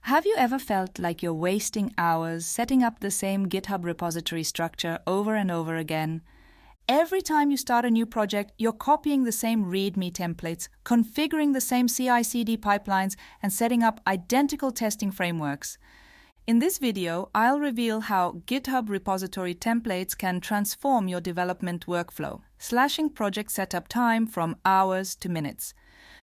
Have you ever felt like you're wasting hours setting up the same GitHub repository structure over and over again? Every time you start a new project, you're copying the same README templates, configuring the same CI/CD pipelines, and setting up identical testing frameworks. In this video, I'll reveal how GitHub repository templates can transform your development workflow, slashing project setup time from hours to minutes.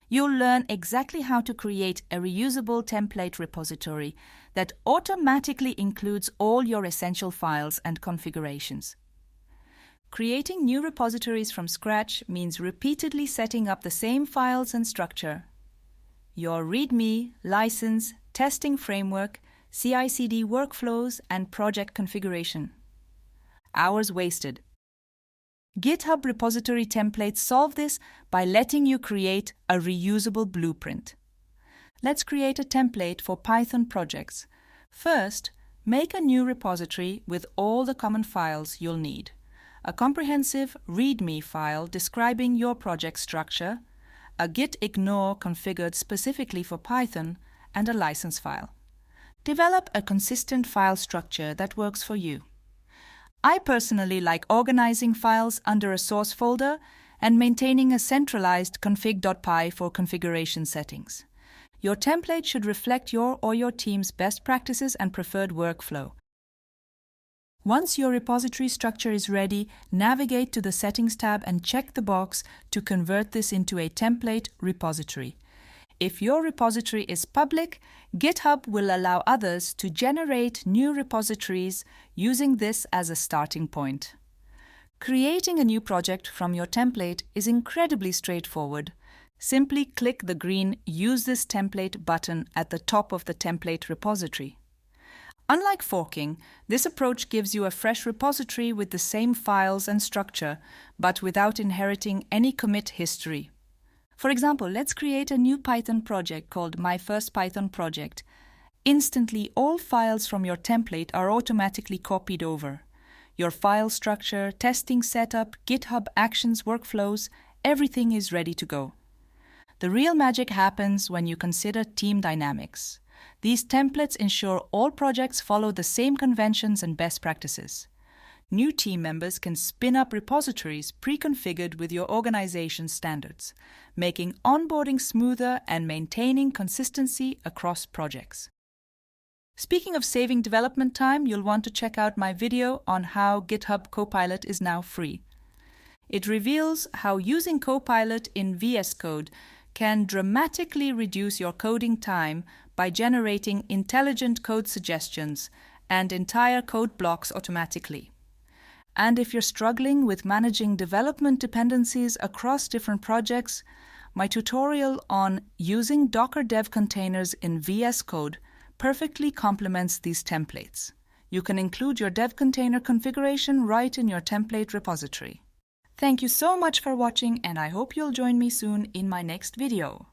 You'll learn exactly how to create a reusable template repository that automatically includes all your essential files and configurations. Creating new repositories from scratch means repeatedly setting up the same files and structure. Your README, license, testing framework, CI/CD workflows, and project configuration. Hours wasted. GitHub repository templates solve this by letting you create a reusable blueprint. Let's create a template for Python projects. First, make a new repository with all the common files you'll need. A comprehensive README file describing your project structure, a git ignore configured specifically for Python, and a license file. Develop a consistent file structure that works for you. I personally like organizing files under a source folder and maintaining a centralized config.py for configuration settings. Your template should reflect your or your team's best practices and preferred workflow. Once your repository structure is ready, navigate to the Settings tab and check the box to convert this into a template repository. If your repository is public, GitHub will allow others to generate new repositories using this as a starting point. Creating a new project from your template is incredibly straightforward. Simply click the green Use this template button at the top of the template repository. Unlike forking, this approach gives you a fresh repository with the same files and structure, but without inheriting any commit history. For example, let's create a new Python project called My First Python Project. Instantly, all files from your template are automatically copied over. Your file structure, testing setup, GitHub Actions workflows, everything is ready to go. The real magic happens when you consider team dynamics. These templates ensure all projects follow the same conventions and best practices. New team members can spin up repositories pre-configured with your organization's standards, making onboarding smoother and maintaining consistency across projects. Speaking of saving development time, you'll want to check out my video on how GitHub Copilot is now free. It reveals how using Copilot in VS Code can dramatically reduce your coding time by generating intelligent code suggestions and entire code blocks automatically. And if you're struggling with managing development dependencies across different projects, my tutorial on using Docker Dev containers in VS Code perfectly complements these templates. You can include your dev container configuration right in your template repository. Thank you so much for watching, and I hope you'll join me soon in my next video.